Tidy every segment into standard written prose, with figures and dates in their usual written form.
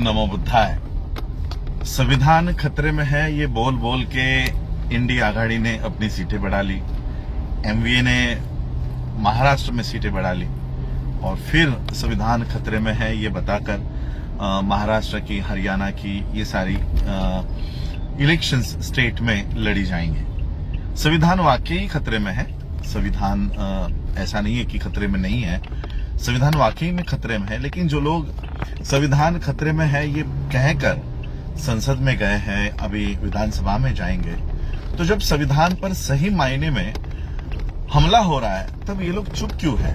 नमो बुद्धाय। संविधान खतरे में है, ये बोल बोल के इंडिया आघाड़ी ने अपनी सीटें बढ़ा ली, एमवीए ने महाराष्ट्र में सीटें बढ़ा ली और फिर संविधान खतरे में है ये बताकर महाराष्ट्र की, हरियाणा की ये सारी इलेक्शंस स्टेट में लड़ी जाएंगे। संविधान वाकई खतरे में है। संविधान ऐसा नहीं है कि खतरे में नहीं है, संविधान वाकई में खतरे में है। लेकिन जो लोग संविधान खतरे में है ये कहकर संसद में गए हैं, अभी विधानसभा में जाएंगे, तो जब संविधान पर सही मायने में हमला हो रहा है तब ये लोग चुप क्यों है?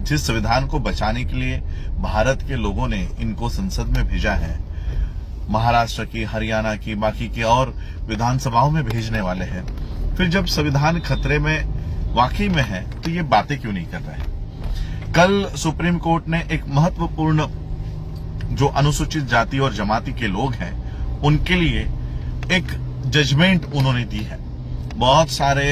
जिस संविधान को बचाने के लिए भारत के लोगों ने इनको संसद में भेजा है, महाराष्ट्र की, हरियाणा की, बाकी की और विधानसभाओं में भेजने वाले हैं, फिर जब संविधान खतरे में वाकई में है तो ये बातें क्यों नहीं कर रहे? कल सुप्रीम कोर्ट ने एक महत्वपूर्ण जो अनुसूचित जाति और जमाती के लोग हैं उनके लिए एक जजमेंट उन्होंने दी है। बहुत सारे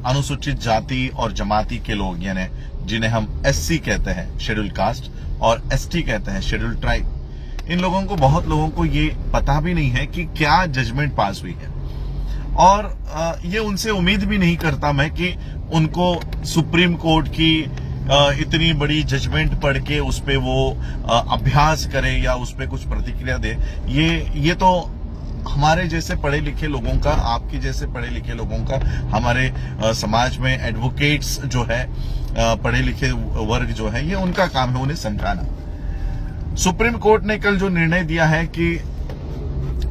अनुसूचित जाति और जमाती के लोग, यानी जिन्हें हम एससी कहते हैं, शेड्यूल कास्ट, और एसटी कहते हैं, शेड्यूल ट्राइब, इन लोगों को, बहुत लोगों को ये पता भी नहीं है कि क्या जजमेंट पास हुई है। और ये उनसे उम्मीद भी नहीं करता मैं कि उनको सुप्रीम कोर्ट की इतनी बड़ी जजमेंट पढ़ के उस पे वो अभ्यास करे या उस पे कुछ प्रतिक्रिया दे। ये तो हमारे जैसे पढ़े लिखे लोगों का, आपके जैसे पढ़े लिखे लोगों का, हमारे समाज में एडवोकेट्स जो है, पढ़े लिखे वर्ग जो है, ये उनका काम है उन्हें समझाना। सुप्रीम कोर्ट ने कल जो निर्णय दिया है कि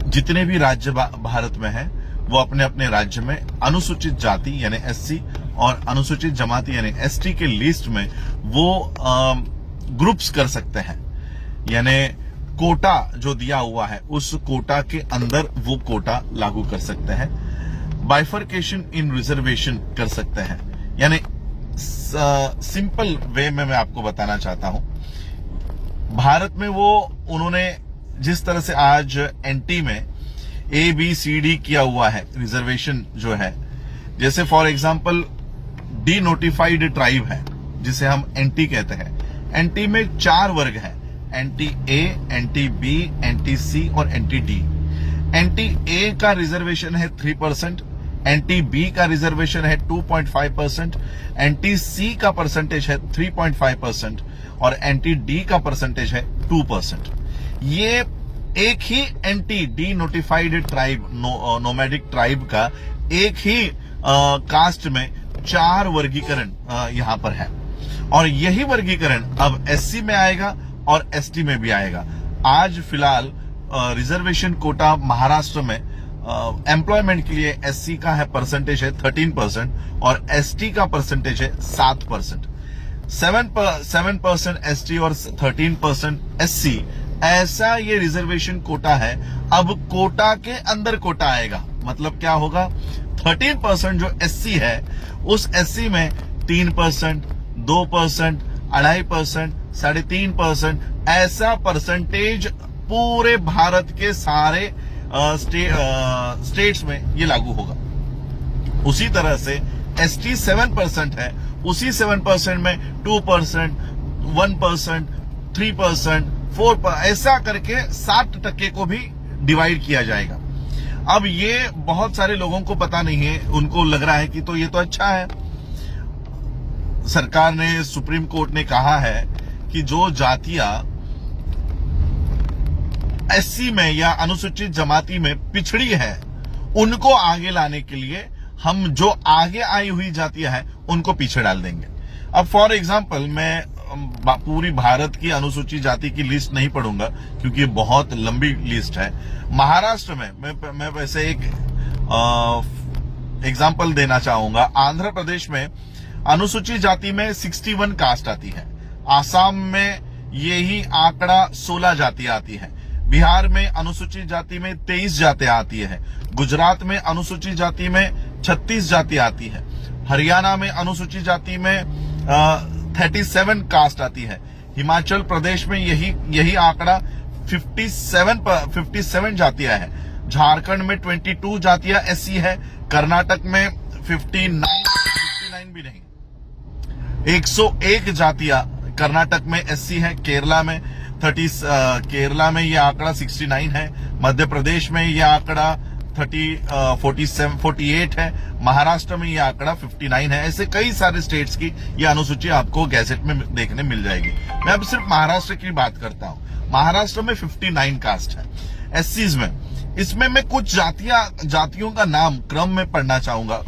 जितने भी राज्य भारत में हैं वो अपने अपने राज्य में अनुसूचित जाति यानी एससी और अनुसूचित जमाती यानी एसटी के लिस्ट में वो ग्रुप्स कर सकते हैं, यानी कोटा जो दिया हुआ है उस कोटा के अंदर वो कोटा लागू कर सकते हैं। बाइफर्केशन इन रिजर्वेशन कर सकते हैं। यानी सिंपल वे में मैं आपको बताना चाहता हूं, भारत में वो उन्होंने जिस तरह से आज एनटी में ABCD किया हुआ है रिजर्वेशन जो है, जैसे for example D notified tribe है जिसे हम एनटी कहते हैं। एनटी में 4 वर्ग हैं, एनटी ए, एनटी बी, एनटी सी और एनटी डी। एनटी ए का रिजर्वेशन है 3%, एनटी बी का रिजर्वेशन है 2.5%, एनटी सी का परसेंटेज है 3.5% और एनटी डी का परसेंटेज है 2%। ये एक ही NT D notified tribe, nomadic tribe का एक ही कास्ट में 4 वर्गीकरण यहां पर है और यही वर्गीकरण अब एससी में आएगा और एसटी में भी आएगा। आज फिलहाल रिजर्वेशन कोटा महाराष्ट्र में एम्प्लॉयमेंट के लिए एससी का है परसेंटेज है 13% और एसटी का परसेंटेज है 7%। 7% एसटी और 13% एससी, ऐसा ये रिजर्वेशन कोटा है। अब कोटा के अंदर कोटा आएगा, मतलब क्या होगा? 13% जो एससी है उस एससी में 3%, 2%, 2.5%, 3.5%, ऐसा परसेंटेज पूरे भारत के सारे स्टेट्स में ये लागू होगा। उसी तरह से एसटी 7% है, उसी 7% में 2%, 1%, 3%, 4%, ऐसा करके 60% को भी डिवाइड किया जाएगा। अब ये बहुत सारे लोगों को पता नहीं है, उनको लग रहा है कि तो ये तो अच्छा है। सरकार ने, सुप्रीम कोर्ट ने कहा है कि जो जातियां एससी में या अनुसूचित जमाती में पिछड़ी है उनको आगे लाने के लिए हम जो आगे आई हुई जातियां हैं उनको पीछे डाल देंगे। अब फॉर एग्जांपल मैं पूरी भारत की अनुसूचित जाति की लिस्ट नहीं पढ़ूंगा क्योंकि बहुत लंबी लिस्ट है। महाराष्ट्र में मैं वैसे एक एग्जांपल देना चाहूंगा। आंध्र प्रदेश में अनुसूचित जाति में 61 कास्ट आती है, आसाम में यही आंकड़ा 16 जातियां आती है, बिहार में अनुसूचित जाति में 23 जातियां आती है, गुजरात में अनुसूचित जाति में 36 जातियां आती है, हरियाणा में अनुसूचित जाति में 37 कास्ट आती है, हिमाचल प्रदेश में यही आंकड़ा 57 जातियां है, झारखंड में 22 जातियां एससी है, कर्नाटक में 59 भी नहीं, 101 जातियां कर्नाटक में एससी है, केरला में केरला में ये आंकड़ा 69 है, मध्य प्रदेश में ये आंकड़ा 48 है, महाराष्ट्र में ये आंकड़ा 59 है। ऐसे कई सारे स्टेट्स की ये अनुसूची आपको गैजेट में देखने मिल जाएगी। मैं अब सिर्फ महाराष्ट्र की बात करता हूं। महाराष्ट्र में 59 कास्ट है एससीज में। इसमें मैं कुछ जातियों का नाम क्रम में पढ़ना चाहूंगा।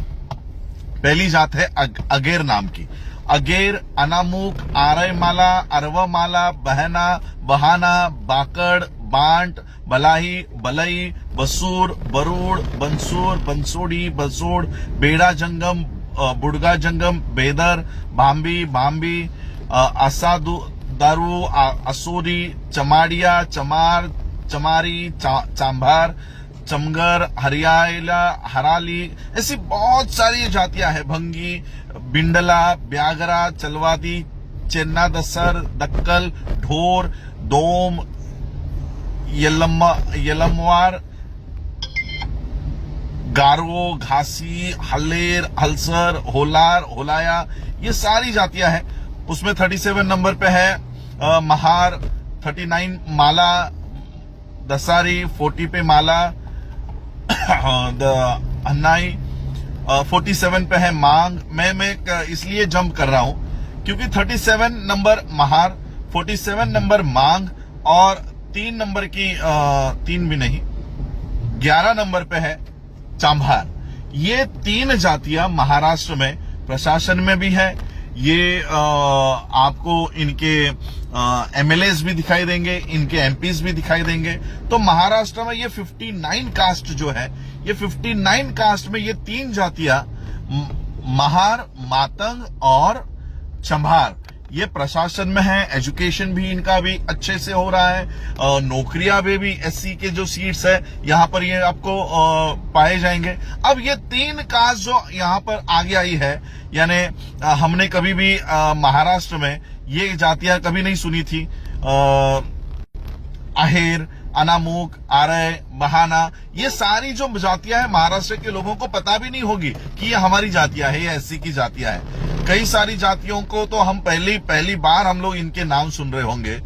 पहली जात है अगेर नाम की। अगेर, अनामुक, आरयमाला, अरवमाला, बहना, बहाना, बाकड़, बांट, बलाही, बलई, बसूर, बरूड, बंसूर, बंसोड़ी, बसोड़, बेड़ा जंगम, बुड़गा जंगम, बेदर, भांबी, भांबी, दारू, असोरी, चमाड़िया, चमार, चमारी, चांभार, चमगर, हरियाला, हराली, ऐसी बहुत सारी जातियां हैं। भंगी, बिंडला, ब्यागरा, चलवादी, चेन्ना दसर, दक्कल, ढोर, दोम, यलमवार, गारो, घासी, हल्लेर, हलसर, होलार, होलाया, ये सारी जातियां हैं। उसमें 37 नंबर पे है महार, 39 माला, दसारी, 40 पे माला, अन्नाई, 47 पे है मांग। मैं इसलिए जंप कर रहा हूं क्योंकि 37 नंबर महार, 47 नंबर मांग और 3 नंबर की 3 भी नहीं, 11 नंबर पे है चांभार। ये 3 जातियां महाराष्ट्र में प्रशासन में भी है। ये आपको इनके एमएलएस भी दिखाई देंगे, इनके एमपीज भी दिखाई देंगे। तो महाराष्ट्र में ये 59 कास्ट जो है, ये 59 कास्ट में ये 3 जातियां महार, मातंग और चंभार, ये प्रशासन में है। एजुकेशन भी इनका भी अच्छे से हो रहा है। नौकरियां में भी एससी के जो सीट्स है यहां पर ये आपको पाए जाएंगे। अब ये 3 कास्ट जो यहां पर आगे आई है, यानी हमने कभी भी महाराष्ट्र में ये जातियां कभी नहीं सुनी थी। आहेर, अनामुक, आरय, बहाना, ये सारी जो जातियां हैं महाराष्ट्र के लोगों को पता भी नहीं होगी कि ये हमारी जातियां है, ये एससी की जातियां हैं। कई सारी जातियों को तो हम पहली बार हम लोग इनके नाम सुन रहे होंगे।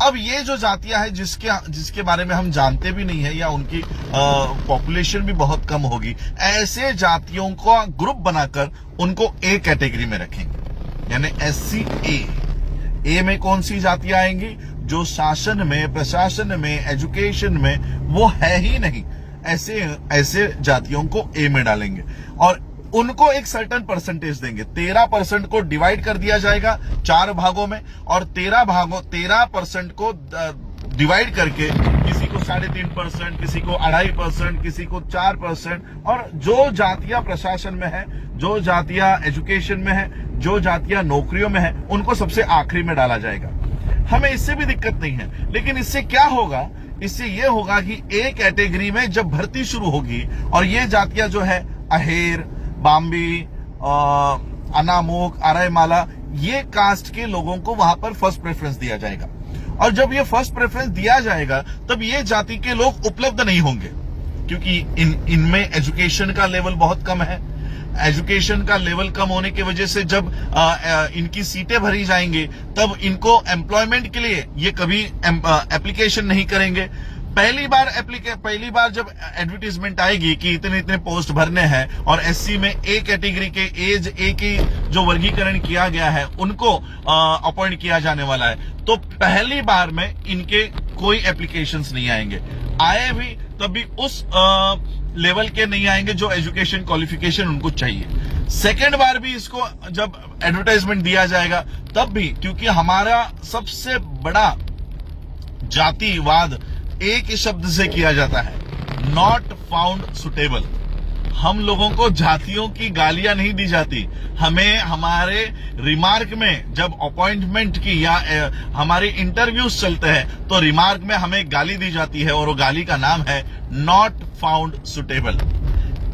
अब ये जो जातियां हैं जिसके बारे में हम जानते भी नहीं है या उनकी पॉपुलेशन भी बहुत कम होगी, ऐसे जातियों का ग्रुप बनाकर उनको ए कैटेगरी में रखेंगे, यानी एससी ए में कौन सी जातियां आएंगी? जो शासन में, प्रशासन में, एजुकेशन में वो है ही नहीं, ऐसे जातियों को ए में डालेंगे और उनको एक सर्टेन परसेंटेज देंगे। 13% को डिवाइड कर दिया जाएगा 4 भागों में और 13% को डिवाइड करके किसी को 3.5%, किसी को 2.5%, किसी को 4%, और जो जातियां प्रशासन में है, जो जातियां एजुकेशन में है, जो जातियां नौकरियों में है, उनको सबसे आखिरी में डाला जाएगा। हमें इससे भी दिक्कत नहीं है, लेकिन इससे क्या होगा? इससे यह होगा कि ए कैटेगरी में जब भर्ती शुरू होगी और ये जातियां जो है अहेर, बाम्बी, अनामुक, आरयमाला, ये कास्ट के लोगों को वहां पर फर्स्ट प्रेफरेंस दिया जाएगा। और जब ये फर्स्ट प्रेफरेंस दिया जाएगा तब ये जाति के लोग उपलब्ध नहीं होंगे, क्योंकि इनमें एजुकेशन का लेवल बहुत कम है। एजुकेशन का लेवल कम होने की वजह से जब इनकी सीटें भरी जाएंगी तब इनको एम्प्लॉयमेंट के लिए ये कभी एप्लीकेशन नहीं करेंगे। पहली बार जब एडवर्टीजमेंट आएगी कि इतने पोस्ट भरने हैं और एससी में ए कैटेगरी के एज ए की जो वर्गीकरण किया गया है उनको अपॉइंट किया जाने वाला है, तो पहली बार में इनके कोई एप्लीकेशंस नहीं आएंगे। आए भी तब भी उस लेवल के नहीं आएंगे जो एजुकेशन क्वालिफिकेशन उनको चाहिए। सेकेंड बार भी इसको जब एडवर्टाइजमेंट दिया जाएगा तब भी, क्योंकि हमारा सबसे बड़ा जातिवाद एक ही शब्द से किया जाता है, नॉट फाउंड सुटेबल। हम लोगों को जातियों की गालियां नहीं दी जाती, हमें हमारे रिमार्क में जब अपॉइंटमेंट की या हमारे इंटरव्यूज चलते हैं तो रिमार्क में हमें गाली दी जाती है और वो गाली का नाम है not found suitable.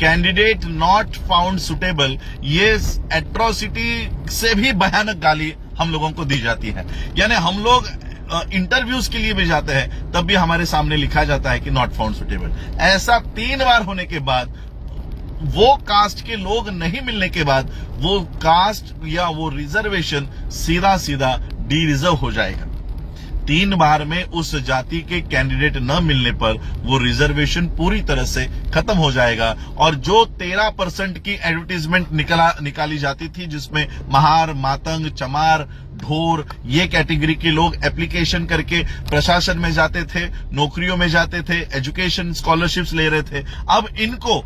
Candidate not found suitable, ये एट्रोसिटी से भी भयानक गाली हम लोगों को दी जाती है। यानी हम लोग इंटरव्यूज के लिए भी जाते हैं तब भी हमारे सामने लिखा जाता है कि नॉट फाउंड सुटेबल। ऐसा 3 बार होने के बाद, वो कास्ट के लोग नहीं मिलने के बाद, वो कास्ट या वो रिजर्वेशन सीधा डी रिजर्व हो जाएगा। 3 बार में उस जाति के कैंडिडेट न मिलने पर वो रिजर्वेशन पूरी तरह से खत्म हो जाएगा। और जो 13% की एडवर्टीजमेंट निकाली जाती थी, जिसमें महार, मातंग, चमार, ढोर, ये कैटेगरी के लोग एप्लीकेशन करके प्रशासन में जाते थे, नौकरियों में जाते थे, एजुकेशन स्कॉलरशिप्स ले रहे थे, अब इनको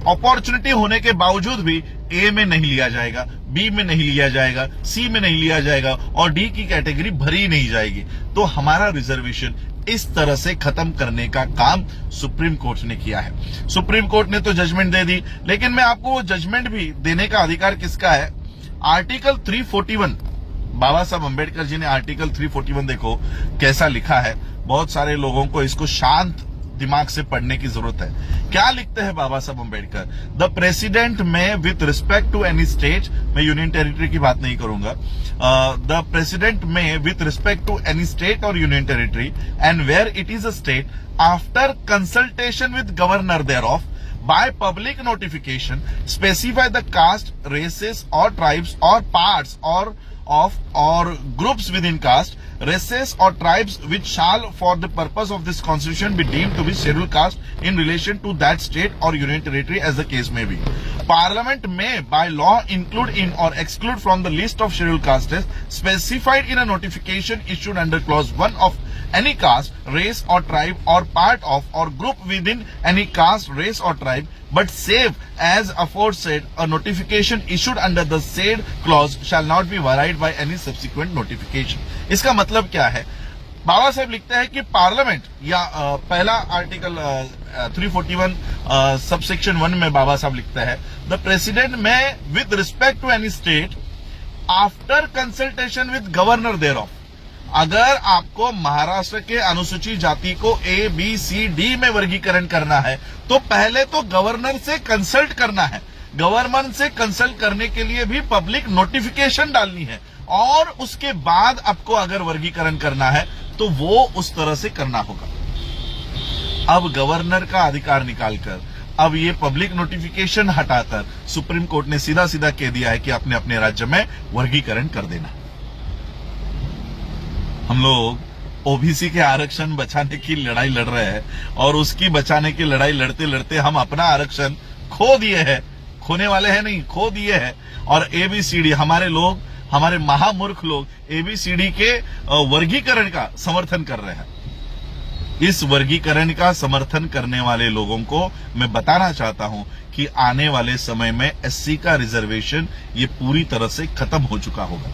अपॉर्चुनिटी होने के बावजूद भी ए में नहीं लिया जाएगा, बी में नहीं लिया जाएगा, सी में नहीं लिया जाएगा और डी की कैटेगरी भरी नहीं जाएगी। तो हमारा रिजर्वेशन इस तरह से खत्म करने का काम सुप्रीम कोर्ट ने किया है। सुप्रीम कोर्ट ने तो जजमेंट दे दी, लेकिन मैं आपको वो जजमेंट भी देने का अधिकार किसका है? आर्टिकल 341, बाबा साहब अंबेडकर जी ने आर्टिकल 341 देखो कैसा लिखा है। बहुत सारे लोगों को इसको शांत दिमाग से पढ़ने की जरूरत है। क्या लिखते हैं Baba Saheb Ambedkar? The president may with respect to any state, मैं यूनियन टेरिटरी की बात नहीं करूंगा, the president may with respect to any state और union territory and where it is a state after consultation with governor thereof by public notification specify the caste, races or tribes or parts or groups within caste, races or tribes which shall for the purpose of this constitution be deemed to be scheduled caste in relation to that state or union territory as the case may be. Parliament may by law include in or exclude from the list of scheduled castes specified in a notification issued under clause 1 of any caste, race or tribe or part of or group within any caste, race or tribe, but save as aforesaid a notification issued under the said clause shall not be varied by any subsequent notification. इसका मतलब क्या है? बाबा साहब लिखते हैं कि parliament या पहला article 341 subsection 1 में बाबा साहब लिखते हैं the president may with respect to any state after consultation with governor thereof, अगर आपको महाराष्ट्र के अनुसूचित जाति को ए, बी, सी, डी में वर्गीकरण करना है तो पहले तो गवर्नर से कंसल्ट करना है। गवर्नर से कंसल्ट करने के लिए भी पब्लिक नोटिफिकेशन डालनी है और उसके बाद आपको अगर वर्गीकरण करना है तो वो उस तरह से करना होगा। अब गवर्नर का अधिकार निकालकर अब ये पब्लिक नोटिफिकेशन हटाकर सुप्रीम कोर्ट ने सीधा सीधा कह दिया है कि आपने अपने राज्य में वर्गीकरण कर देना। हम लोग ओबीसी के आरक्षण बचाने की लड़ाई लड़ रहे हैं और उसकी बचाने की लड़ाई लड़ते लड़ते हम अपना आरक्षण खो दिए हैं, खोने वाले हैं नहीं, खो दिए हैं। और एबीसीडी हमारे लोग, हमारे महामूर्ख लोग एबीसीडी के वर्गीकरण का समर्थन कर रहे हैं। इस वर्गीकरण का समर्थन करने वाले लोगों को मैं बताना चाहता हूं कि आने वाले समय में एससी का रिजर्वेशन ये पूरी तरह से खत्म हो चुका होगा।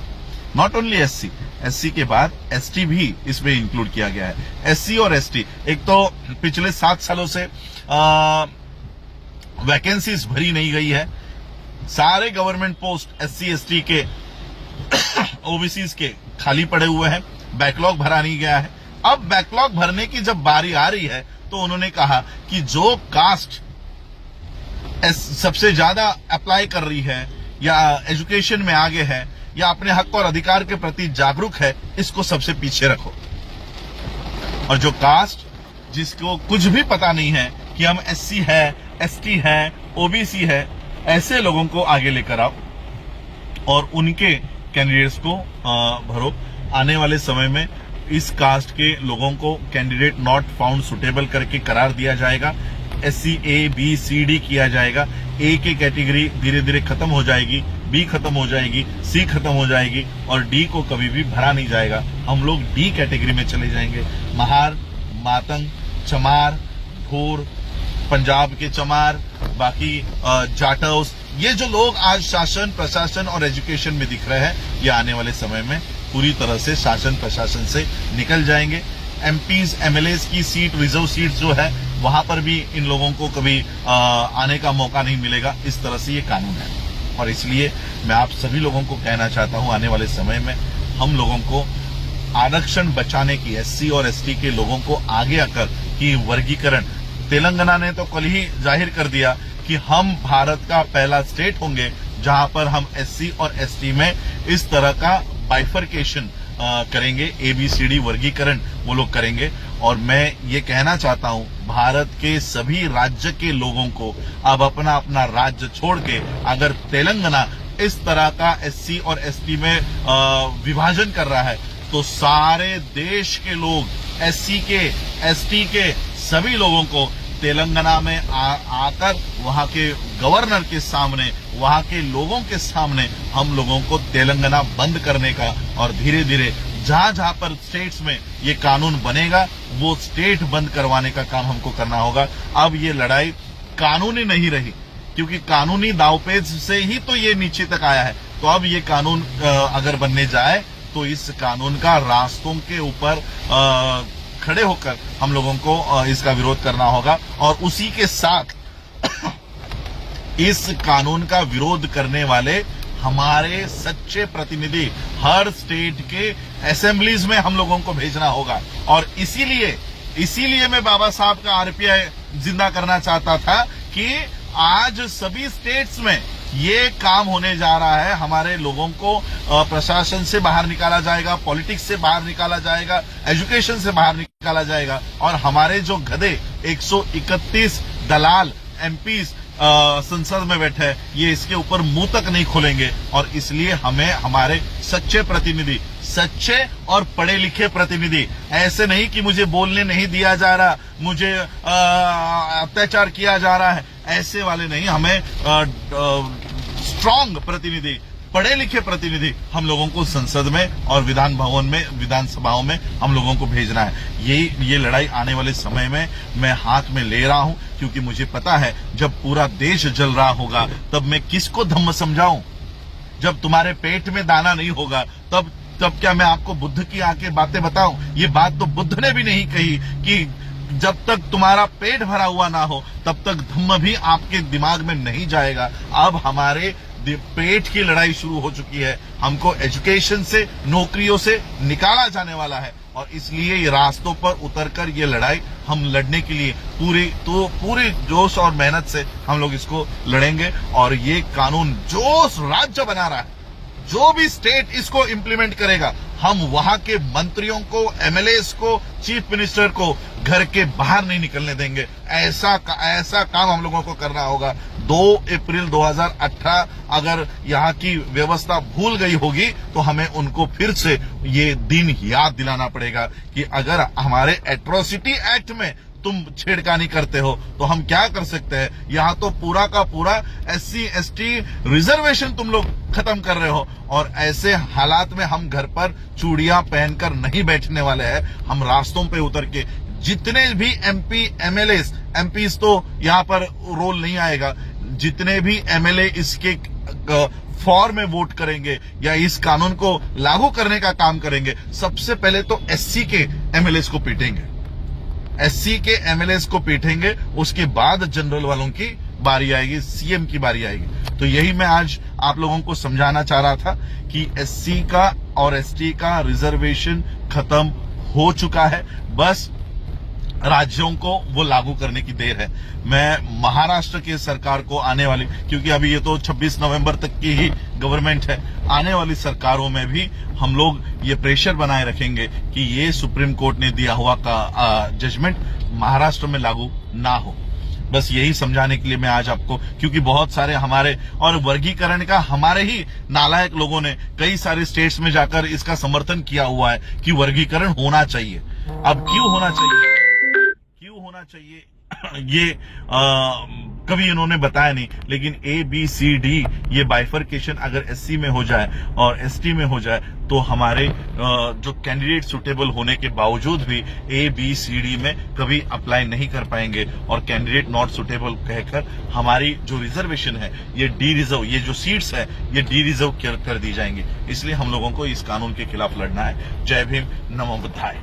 नॉट ओनली एससी के बाद एसटी भी इसमें इंक्लूड किया गया है। एससी और एसटी, एक तो पिछले 7 सालों से वैकेंसीज भरी नहीं गई है, सारे गवर्नमेंट पोस्ट एससी एसटी के ओबीसीज के खाली पड़े हुए हैं, बैकलॉग भरा नहीं गया है। अब बैकलॉग भरने की जब बारी आ रही है तो उन्होंने कहा कि जो कास्ट सबसे ज्यादा अप्लाई कर रही है या एजुकेशन में आगे है या अपने हक और अधिकार के प्रति जागरूक है, इसको सबसे पीछे रखो। और जो कास्ट जिसको कुछ भी पता नहीं है कि हम एससी है, एसटी है, ओबीसी है, ऐसे लोगों को आगे लेकर आओ और उनके कैंडिडेट्स को भरो। आने वाले समय में इस कास्ट के लोगों को कैंडिडेट नॉट फाउंड सुटेबल करके करार दिया जाएगा। एससी ए, बी, सी, डी किया जाएगा। ए की कैटेगरी धीरे धीरे खत्म हो जाएगी, बी खत्म हो जाएगी, सी खत्म हो जाएगी और डी को कभी भी भरा नहीं जाएगा। हम लोग डी कैटेगरी में चले जाएंगे। महार, मातंग, चमार, ढोर, पंजाब के चमार, बाकी जाटव, ये जो लोग आज शासन, प्रशासन और एजुकेशन में दिख रहे हैं, ये आने वाले समय में पूरी तरह से शासन प्रशासन से निकल जाएंगे। एमपीज, एमएलएस की सीट, रिजर्व सीट जो है वहां पर भी इन लोगों को कभी आने का मौका नहीं मिलेगा। इस तरह से ये कानून है और इसलिए मैं आप सभी लोगों को कहना चाहता हूं, आने वाले समय में हम लोगों को आरक्षण बचाने की, एससी और एसटी के लोगों को आगे आकर कि वर्गीकरण, तेलंगाना ने तो कल ही जाहिर कर दिया कि हम भारत का पहला स्टेट होंगे जहां पर हम एससी और एसटी में इस तरह का बाइफरकेशन करेंगे, एबीसीडी वर्गीकरण वो लोग करेंगे। और मैं ये कहना चाहता हूं भारत के सभी राज्य के लोगों को अब अपना अपना राज्य छोड़ के, अगर तेलंगाना इस तरह का एससी और एसटी में विभाजन कर रहा है तो सारे देश के लोग, एससी के, एसटी के सभी लोगों को तेलंगाना में आकर वहां के गवर्नर के सामने, वहां के लोगों के सामने हम लोगों को तेलंगाना बंद करने का और धीरे धीरे जहां जहां पर स्टेट्स में ये कानून बनेगा वो स्टेट बंद करवाने का काम हमको करना होगा। अब ये लड़ाई कानूनी नहीं रही, क्योंकि कानूनी दावपेच से ही तो ये नीचे तक आया है। तो अब ये कानून अगर बनने जाए तो इस कानून का रास्तों के ऊपर खड़े होकर हम लोगों को इसका विरोध करना होगा। और उसी के साथ इस कानून का विरोध करने वाले हमारे सच्चे प्रतिनिधि हर स्टेट के असेंबलीज में हम लोगों को भेजना होगा। और इसीलिए मैं बाबा साहब का आरपीआई जिंदा करना चाहता था कि आज सभी स्टेट्स में ये काम होने जा रहा है। हमारे लोगों को प्रशासन से बाहर निकाला जाएगा, पॉलिटिक्स से बाहर निकाला जाएगा, एजुकेशन से बाहर निकाला जाएगा। और हमारे जो गधे 131 दलाल एमपीज संसद में बैठे हैं, ये इसके ऊपर मुंह तक नहीं खोलेंगे। और इसलिए हमें हमारे सच्चे प्रतिनिधि, सच्चे और पढ़े लिखे प्रतिनिधि, ऐसे नहीं कि मुझे बोलने नहीं दिया जा रहा, मुझे अत्याचार किया जा रहा है, ऐसे वाले नहीं। हमें स्ट्रांग प्रतिनिधि, पढ़े लिखे प्रतिनिधि हम लोगों को संसद में और विधानसभाओं में हम लोगों को भेजना है। ये लड़ाई आने वाले समय में मैं हाथ में ले रहा हूं, क्योंकि मुझे पता है जब पूरा देश जल रहा होगा तब मैं किसको धम्म समझाऊं। जब तुम्हारे पेट में दाना नहीं होगा तब क्या मैं आपको बुद्ध की आके बातें बताऊं? ये बात तो बुद्ध ने भी नहीं कही कि जब तक तुम्हारा पेट भरा हुआ ना हो तब तक धम्म भी आपके दिमाग में नहीं जाएगा। अब हमारे पेट की लड़ाई शुरू हो चुकी है। हमको एजुकेशन से, नौकरियों से निकाला जाने वाला है। और इसलिए ये रास्तों पर उतरकर ये लड़ाई हम लड़ने के लिए पूरे जोश और मेहनत से हम लोग इसको लड़ेंगे। और ये कानून जो राज्य बना रहा है, जो भी स्टेट इसको इम्प्लीमेंट करेगा, हम वहां के मंत्रियों को, एमएलएस को, चीफ मिनिस्टर को घर के बाहर नहीं निकलने देंगे। ऐसा काम हम लोगों को करना होगा। 2 अप्रैल 2018 अगर यहाँ की व्यवस्था भूल गई होगी तो हमें उनको फिर से ये दिन याद दिलाना पड़ेगा कि अगर हमारे एट्रोसिटी एक्ट में तुम छेड़खानी करते हो तो हम क्या कर सकते हैं। यहाँ तो पूरा का पूरा एससी एसटी रिजर्वेशन तुम लोग खत्म कर रहे हो। और ऐसे हालात में हम घर पर चूड़ियां पहनकर नहीं बैठने वाले हैं। हम रास्तों पे उतर के जितने भी एमपी एमएलएस, एमपीज तो यहाँ पर रोल नहीं आएगा, जितने भी एमएलए इसके फॉर में वोट करेंगे या इस कानून को लागू करने का काम करेंगे, सबसे पहले तो एससी के एमएलएस को पीटेंगे, एससी के एमएलएस को पीटेंगे। उसके बाद जनरल वालों की बारी आएगी, सीएम की बारी आएगी। तो यही मैं आज आप लोगों को समझाना चाह रहा था कि एससी का और एसटी का रिजर्वेशन खत्म हो चुका है। बस राज्यों को वो लागू करने की देर है। मैं महाराष्ट्र की सरकार को आने वाली, क्योंकि अभी ये तो 26 नवंबर तक की ही गवर्नमेंट है, आने वाली सरकारों में भी हम लोग ये प्रेशर बनाए रखेंगे कि ये सुप्रीम कोर्ट ने दिया हुआ का जजमेंट महाराष्ट्र में लागू ना हो। बस यही समझाने के लिए मैं आज आपको, क्योंकि बहुत सारे हमारे और वर्गीकरण का हमारे ही नालायक लोगों ने कई सारे स्टेट्स में जाकर इसका समर्थन किया हुआ है कि वर्गीकरण होना चाहिए। अब क्यों होना चाहिए ये कभी इन्होंने बताया नहीं, लेकिन ABCD ये बाइफर्केशन अगर एससी में हो जाए और एसटी में हो जाए तो हमारे जो कैंडिडेट सुटेबल होने के बावजूद भी ABCD में कभी अप्लाई नहीं कर पाएंगे और कैंडिडेट नॉट सुटेबल कहकर हमारी जो रिजर्वेशन है, ये डी रिजर्व, ये जो सीट्स है ये डी रिजर्व कर दी जाएंगी। इसलिए हम लोगों को इस कानून के खिलाफ लड़ना है। जय भीम, नमो बुद्धाय।